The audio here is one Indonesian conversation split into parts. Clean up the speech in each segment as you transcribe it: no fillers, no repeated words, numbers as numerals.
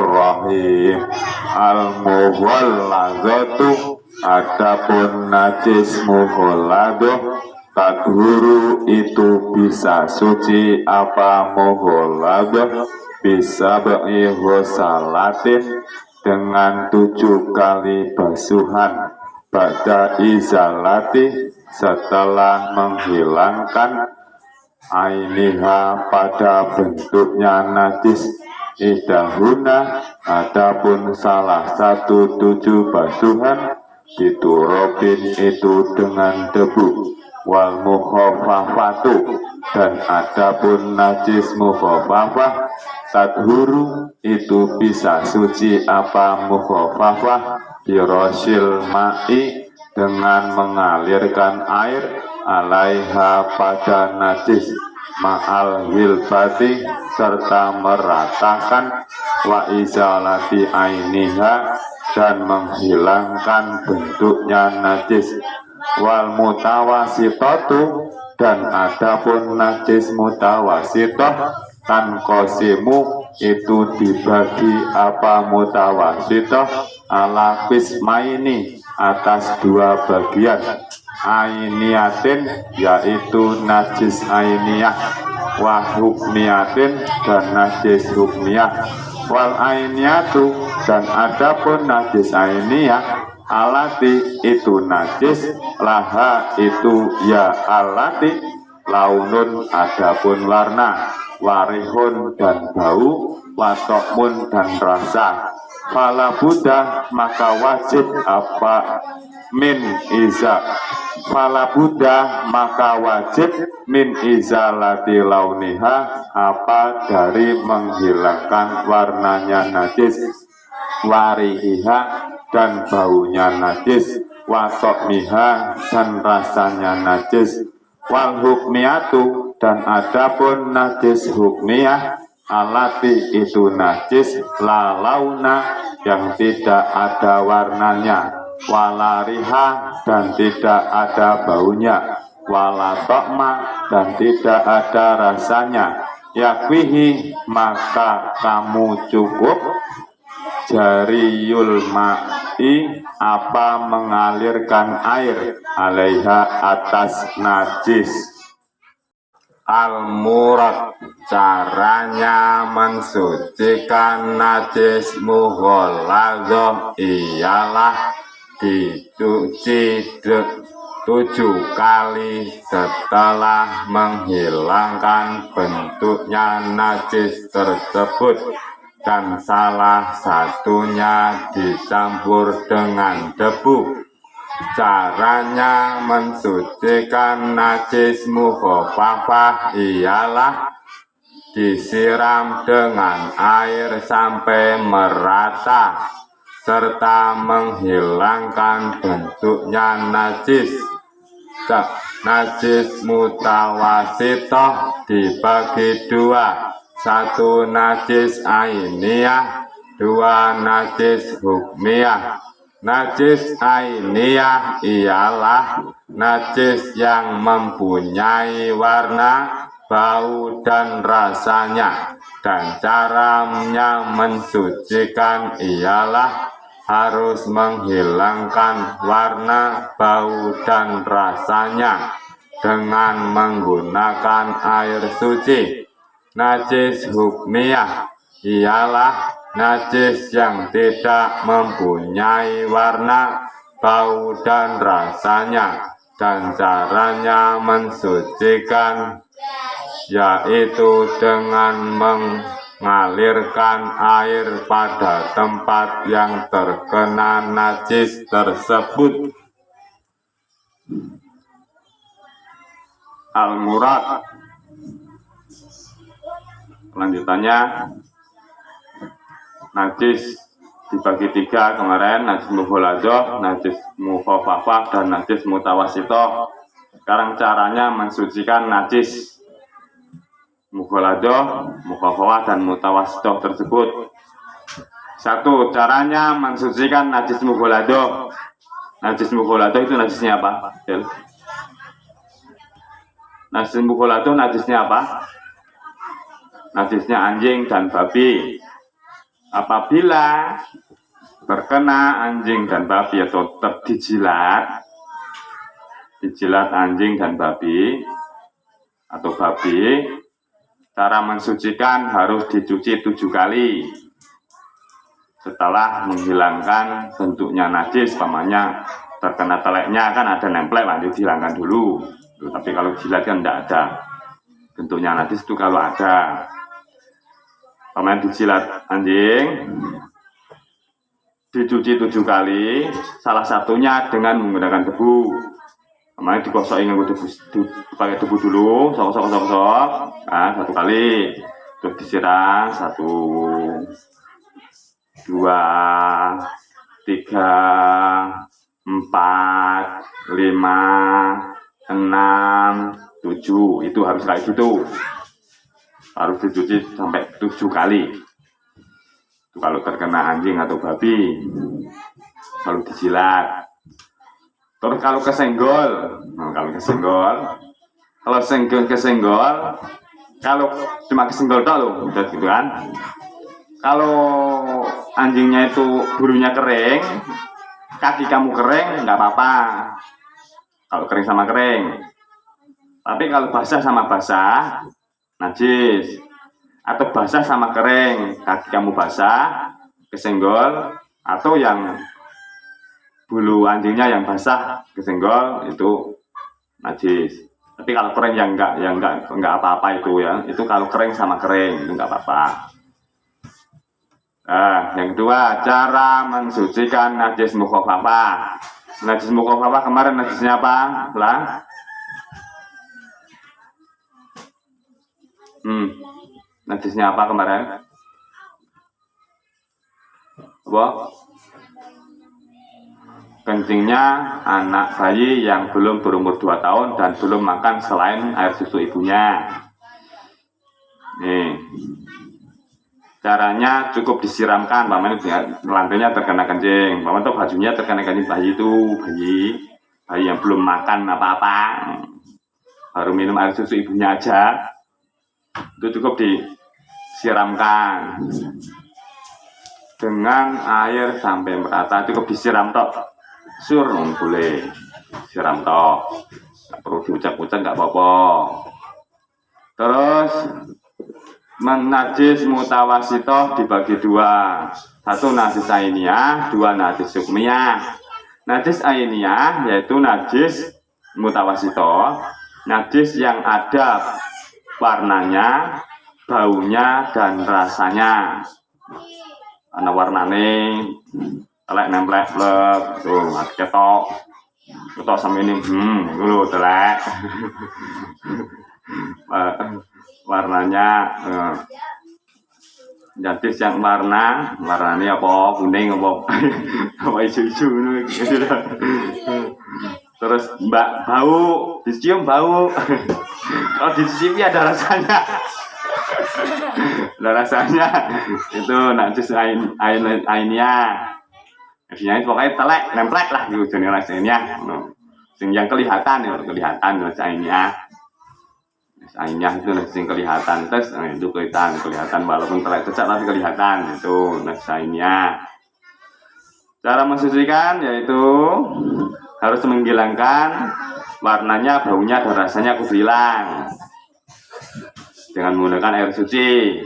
Bismillahirrahmanirrahim. Al-mughalladzatu, adapun najis mughalladah, tadhuru itu bisa suci apa mughalladah, bisa ghusalatin dengan 7 kali basuhan, ba'da izalati setelah menghilangkan ainiha pada bentuknya najis, idahuna adapun salah satu 7 basuhan, diturobin itu dengan debu, wal mukhafafatu dan adapun najis mukhafafah, tadhuru itu bisa suci apa mukhafafah, birosil ma'i dengan mengalirkan air, alaiha pada najis, ma'al hilbati serta meratakan, wa izalati ainiha dan menghilangkan bentuknya najis, wal mutawasitatu dan adapun najis mutawasitoh, tan kosimu itu dibagi apa mutawasitoh, ala qismaini atas 2 bagian, ainiatin yaitu najis ainiyah, wa hukmiyatin dan najis hukmiyah, wal ainiyatu dan adapun najis ainiyah, alati itu najis, laha itu ya alati, launun adapun warna, warihun dan bau, watokmun dan rasa, fala buddha maka wajib apa min iza, fala buddha maka wajib min izalati launiha apa dari menghilangkan warnanya najis, warihiha dan baunya najis, watokmiha dan rasanya najis, wal hukmiyatu dan adapun najis hukmiyah, alati itu najis, la launa yang tidak ada warnanya, walariha dan tidak ada baunya, wala tokma dan tidak ada rasanya, yakwihi maka kamu cukup, jariyul ma'i apa mengalirkan air, alaiha atas najis. Al-murad caranya mensucikan najis mughalladah ialah dicuci 7 kali setelah menghilangkan bentuknya najis tersebut, dan salah satunya dicampur dengan debu. Caranya mensucikan najis mukhafafah ialah disiram dengan air sampai merata serta menghilangkan bentuknya najis. Najis mutawasitoh dibagi 2, 1 najis ainiyah, 2 najis hukmiyah. Najis ainiyah ialah najis yang mempunyai warna, bau dan rasanya, dan caranya mensucikan ialah harus menghilangkan warna, bau dan rasanya dengan menggunakan air suci. Najis hukmiyah ialah najis yang tidak mempunyai warna, bau dan rasanya, dan caranya mensucikan yaitu dengan mengalirkan air pada tempat yang terkena najis tersebut. Al-murad lanjutannya, najis dibagi 3 kemarin, najis mughalladah, najis mukhafafah, dan najis mutawasitoh. Sekarang caranya mensucikan najis mughalladah, mukhafafah, dan mutawasitoh tersebut. 1. Caranya mensucikan najis mughalladah. Najis mughalladah itu najisnya apa? Najis mughalladah najisnya apa? Najisnya anjing dan babi. Apabila terkena anjing dan babi atau dijilat anjing dan babi atau babi, cara mensucikan harus dicuci 7 kali setelah menghilangkan bentuknya najis. Pamannya terkena teleknya kan ada nemplek, lanjut dihilangkan dulu. Tapi kalau jilat kan tidak ada bentuknya najis itu. Kalau ada paman dijilat anjing dicuci 7 kali, salah satunya dengan menggunakan debu. Paman dikosokin dengan debu, pakai debu dulu, sok. Nah, 1 kali, terus disiram 1, 2, 3, 4, 5, 6, 7. Itu harus kayak gitu. Harus dicuci sampai 7 kali. Itu kalau terkena anjing atau babi, kalau dijilat. Terus kalau kesenggol, kalau cuma kesenggol tok loh, udah gitu kan. Kalau anjingnya itu bulunya kering, kaki kamu kering, nggak apa-apa. Kalau kering sama kering. Tapi kalau basah sama basah, najis. Atau basah sama kering, kaki kamu basah, kesenggol, atau yang bulu anjingnya yang basah kesenggol itu najis. Tapi kalau kering yang enggak apa-apa itu ya. Itu kalau kering sama kering itu enggak apa-apa. Nah, yang kedua, cara mensucikan najis mukhafafah. Najis mukhafafah kemarin najisnya apa? Lah. Najisnya apa kemarin? Apa? Kencingnya anak bayi yang belum berumur 2 tahun dan belum makan selain air susu ibunya. Nih, caranya cukup disiramkan. Paman lantainya terkena kencing. Paman tuh bajunya terkena kencing bayi itu, bayi yang belum makan apa-apa, baru minum air susu ibunya aja. Itu cukup disiramkan dengan air sampai merata. Cukup disiram tok. Boleh siram tok, nggak perlu diucap-ucap, nggak apa-apa. Terus najis mutawasitoh dibagi 2, 1 najis ainiyah, 2 najis hukmiyah. Najis ainiyah yaitu najis mutawasitoh, najis yang ada warnanya, baunya dan rasanya. Ana warnane telek nemplek tuh ketok sama ini dulu telek. Warnanya najis yang warnanya apa, kuning apa hijau-hijau gitu. Terus bau, dicium bau. Kalau dicium ada rasanya. Itu najis ainiyah. Najisnya pokoknya telek, nemplek lah gitu jenis rasanya. Yang kelihatan najis ainiyah. Najis ainiyah itu najis yang kelihatan. Terus itu kelihatan walaupun telek cecak tapi kelihatan. Itu najis ainiyah. Cara mensucikan yaitu harus menghilangkan warnanya, baunya dan rasanya hilang dengan menggunakan air suci.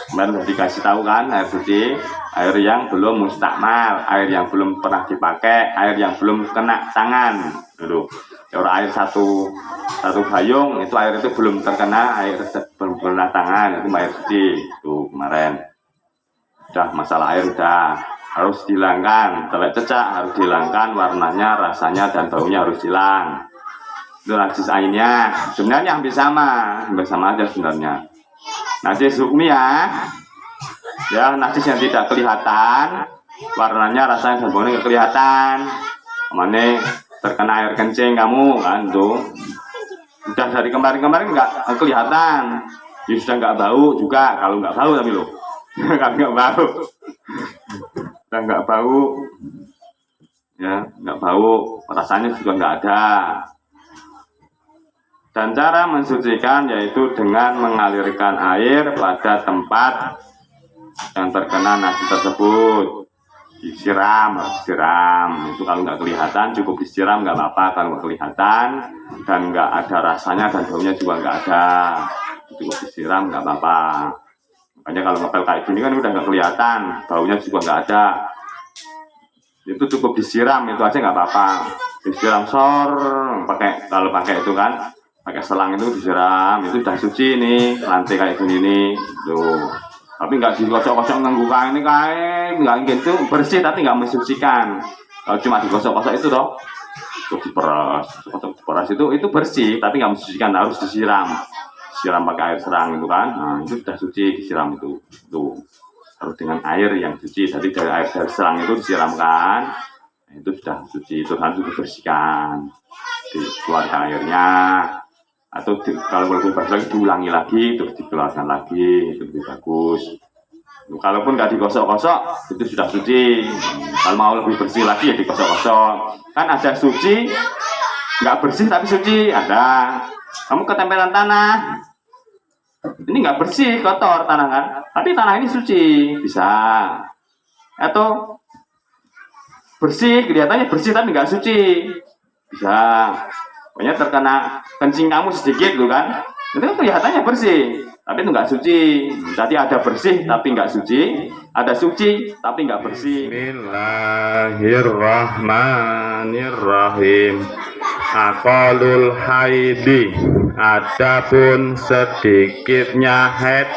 Kemarin sudah dikasih tahu kan, air suci, air yang belum mustakmal, air yang belum pernah dipakai, air yang belum kena tangan. Dulu, kalau air satu gayung itu air itu belum terkena, air belum kena tangan, itu air suci. Itu kemarin udah masalah air udah harus dihilangkan, telek cecak harus dihilangkan, warnanya, rasanya dan baunya harus hilang. Itu najis ainiyah. Sebenarnya hampir sama aja sebenarnya. Najis hukmiyah ya najis yang tidak kelihatan, warnanya, rasanya dan baunya nggak kelihatan. Kemana terkena air kencing kamu kan tuh, udah dari kemarin nggak kelihatan, ya sudah nggak bau juga. Kalau nggak bau tapi loh, kami nggak bau, udah nggak bau ya, nggak bau, rasanya juga nggak ada. Dan cara mensucikan yaitu dengan mengalirkan air pada tempat yang terkena nasi tersebut disiram. Itu kalau nggak kelihatan cukup disiram nggak apa-apa, kalau nggak kelihatan dan nggak ada rasanya dan baunya juga nggak ada, cukup disiram nggak apa-apa. Makanya kalau ngepel kayak gini kan udah nggak kelihatan, baunya juga nggak ada, itu cukup disiram, itu aja nggak apa-apa. Disiram pakai, kalau pakai itu kan pakai selang itu disiram, itu udah suci nih lantai kayak gini nih tuh. Tapi nggak digosok-gosok nggak ini kayak nggak gitu, bersih tapi nggak mensucikan. Kalau cuma digosok-gosok itu toh, terus diperas itu bersih tapi nggak mensucikan, harus disiram pakai air serang itu kan. Nah itu sudah suci, disiram itu tuh harus dengan air yang suci. Jadi dari air dari serang itu disiramkan, itu sudah suci, itu harus dibersihkan, dikeluarkan airnya, atau kalau lebih bagus lagi diulangi lagi terus dikeluarkan lagi, itu lebih bagus. Kalaupun nggak digosok-gosok itu sudah suci. Kalau mau lebih bersih lagi ya digosok-gosok. Kan ada suci nggak bersih tapi suci, ada. Kamu ketempelan tanah, ini nggak bersih, kotor tanah kan, tapi tanah ini suci, bisa. Atau bersih, kelihatannya bersih tapi nggak suci, bisa. Pokoknya terkena kencing kamu sedikit tuh kan, itu kelihatannya bersih tapi itu nggak suci. Jadi ada bersih tapi nggak suci, ada suci tapi nggak bersih. Bismillahirrahmanirrahim. Aqalul haidi, adapun sedikitnya haid,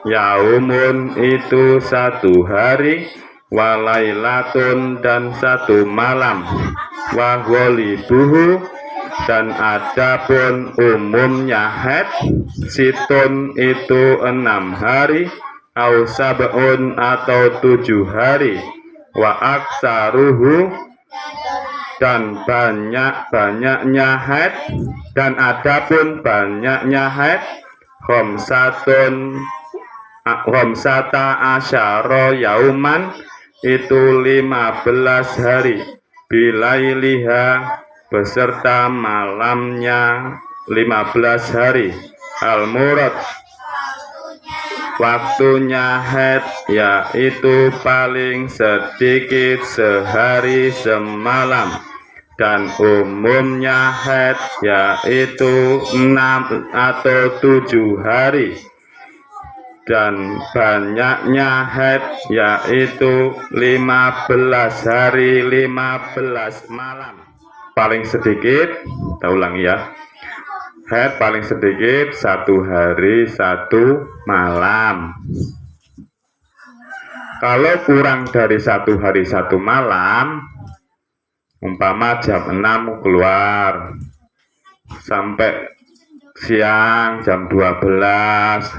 yaumun itu 1 hari, walailatun dan 1 malam, wa ghalibuhu dan adapun umumnya haid, situn itu 6 hari, au sab'un atau 7 hari, wa aksaruhu dan banyak-banyaknya haid, dan adapun banyaknya haid, khamsata asyara yauman itu 15 hari, bilailiha beserta malamnya 15 hari. Al-murad waktunya haid yaitu paling sedikit sehari semalam, dan umumnya haid yaitu 6 atau 7 hari, dan banyaknya haid yaitu 15 hari 15 malam. Paling sedikit, kita ulangi ya, haid paling sedikit 1 hari 1 malam. Kalau kurang dari 1 hari 1 malam, umpama jam 6 keluar sampai siang jam 12,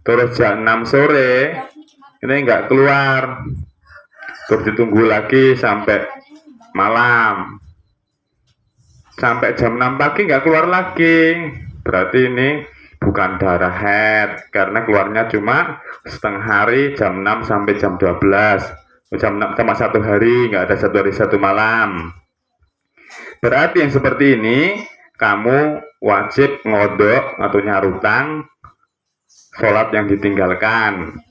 terus jam 6 sore ini enggak keluar, terus ditunggu lagi sampai malam, sampai jam 6 pagi nggak keluar lagi, berarti ini bukan darah haid, karena keluarnya cuma setengah hari, jam 6 sampai jam 12, jam 6 sama 1 hari, nggak ada 1 hari 1 malam. Berarti yang seperti ini kamu wajib ngodok atau nyarutang sholat yang ditinggalkan,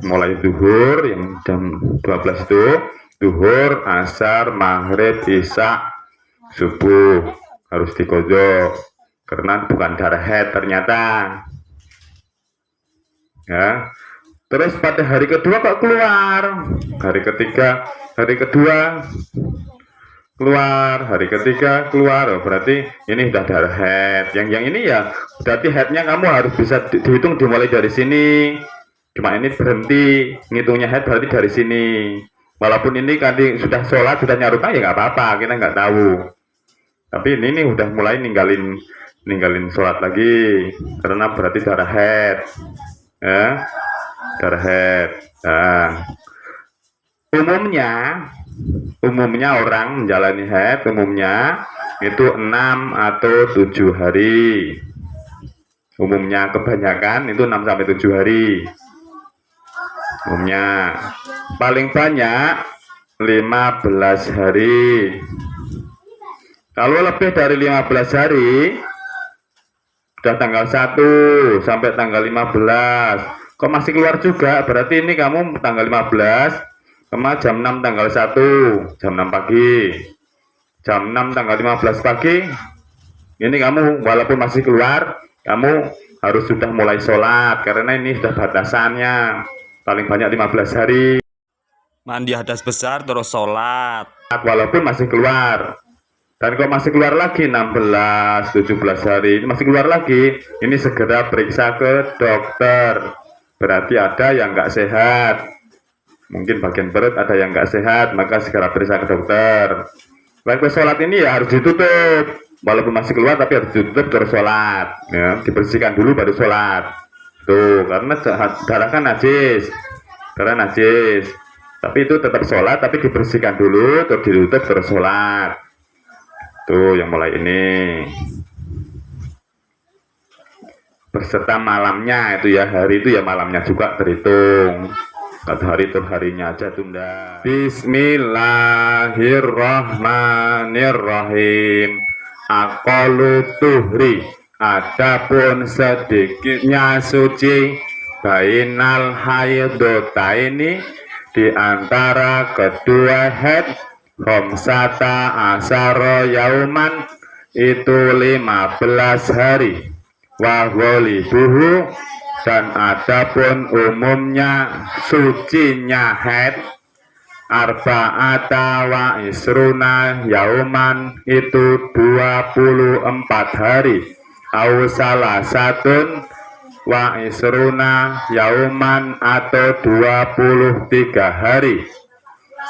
mulai zuhur yang jam 12 itu, zuhur, asar, maghrib, isya, subuh harus dikodok karena bukan darah haid ternyata ya. Terus pada hari kedua kok keluar, hari ketiga, hari kedua keluar, hari ketiga keluar, oh, berarti ini sudah darah haid. Yang ini ya berarti haidnya kamu harus bisa dihitung dimulai dari sini, cuma ini berhenti ngitungnya haid berarti dari sini. Walaupun ini tadi sudah sholat, sudah nyarutang ya nggak apa-apa, kita nggak tahu. Tapi ini udah mulai ninggalin sholat lagi, karena berarti darah haid, ya, darah haid. Nah, umumnya orang menjalani haid umumnya itu 6 atau 7 hari. Umumnya, kebanyakan itu 6 sampai 7 hari. Umumnya paling banyak 15 hari. Kalau lebih dari 15 hari, sudah tanggal 1 sampai tanggal 15, kok masih keluar juga, berarti ini kamu tanggal 15 jam 6 tanggal 1 jam 6 pagi, jam 6 tanggal 15 pagi, ini kamu walaupun masih keluar, kamu harus sudah mulai sholat, karena ini sudah batasannya paling banyak 15 hari. Mandi hadas besar terus sholat. Walaupun masih keluar, dan kalau masih keluar lagi 16, 17 hari ini masih keluar lagi, ini segera periksa ke dokter, berarti ada yang nggak sehat, mungkin bagian perut ada yang nggak sehat, maka segera periksa ke dokter. Waktu sholat ini ya harus ditutup, walaupun masih keluar tapi harus ditutup terus sholat, ya, dibersihkan dulu baru sholat tuh, karena darah kan najis, tapi itu tetap sholat tapi dibersihkan dulu terus ditutup terus sholat tuh. Yang mulai ini beserta malamnya itu ya, hari itu ya malamnya juga terhitung, satu hari itu harinya aja tunda. Bismillahirrahmanirrahim. Aqallu tuhri, adapun sedikitnya suci, bainal haidataini, di antara kedua haid, khamsata asyara yauman, itu 15 hari, wa ghalibuhu, dan adapun umumnya sucinya haid, arba'ata wa isruna yauman, itu 24 hari, au salasatun wa isruna yauman, atau 23 hari,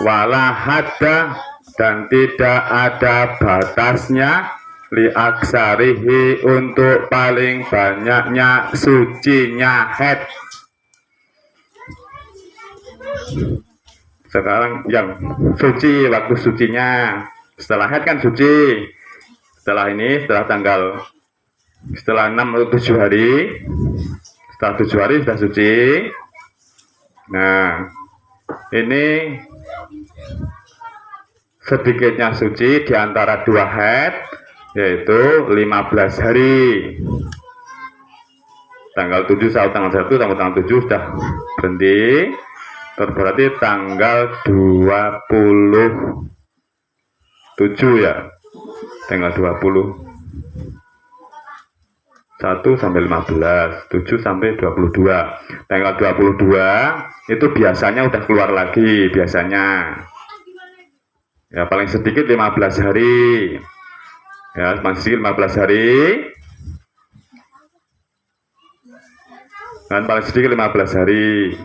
wala hadda, dan tidak ada batasnya, li aksarihi, untuk paling banyaknya sucinya haid. Sekarang yang suci, waktu sucinya setelah haid kan suci, setelah ini setelah 6 atau 7 hari, setelah 7 hari sudah suci. Nah, ini sedikitnya suci di antara dua haid, yaitu 15 hari. Tanggal 7 sampai tanggal 1, tanggal 7 sudah berhenti, berarti tanggal 27 ya, tanggal 21 sampai 15, 7 sampai 22. Tanggal 22 itu biasanya udah keluar lagi, biasanya ya paling sedikit 15 hari ya, masih 15 hari, dan paling sedikit 15 hari.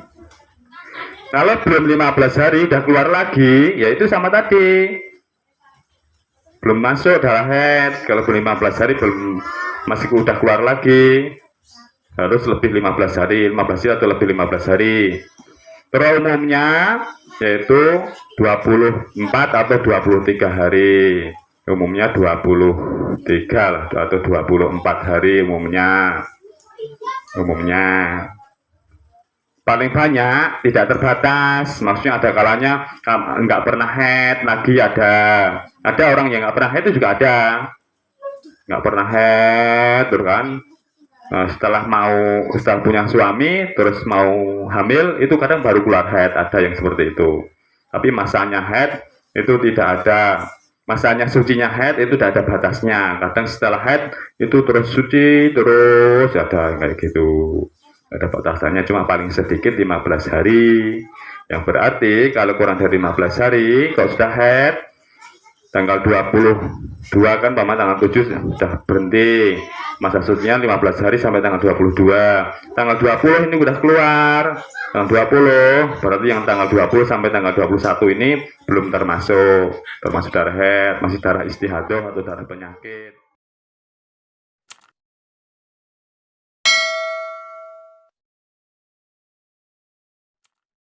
Kalau belum 15 hari udah keluar lagi, yaitu sama tadi, belum masuk darah haid. Kalau belum 15 hari, belum, masih udah keluar lagi, harus lebih 15 hari, 15 hari atau lebih 15 hari. Terus umumnya yaitu 24 atau 23 hari, umumnya 23 lah, atau 24 hari umumnya. Paling banyak tidak terbatas, maksudnya ada kalanya nggak pernah haid lagi, ada orang yang nggak pernah haid itu juga ada, nggak pernah haid terus kan, nah, setelah punya suami terus mau hamil, itu kadang baru keluar haid, ada yang seperti itu. Tapi masanya haid itu tidak ada, masanya sucinya haid itu tidak ada batasnya. Kadang setelah haid itu terus suci terus, ada kayak gitu, ada batasannya, cuma paling sedikit 15 hari. Yang berarti kalau kurang dari 15 hari, kalau sudah haid tanggal 22 kan, paman tanggal 7 sudah berhenti masa sucinya 15 hari sampai tanggal 22. Tanggal 20 ini udah keluar, tanggal 20 berarti yang tanggal 20 sampai tanggal 21 ini belum termasuk darah haid, masih darah istihadah atau darah penyakit.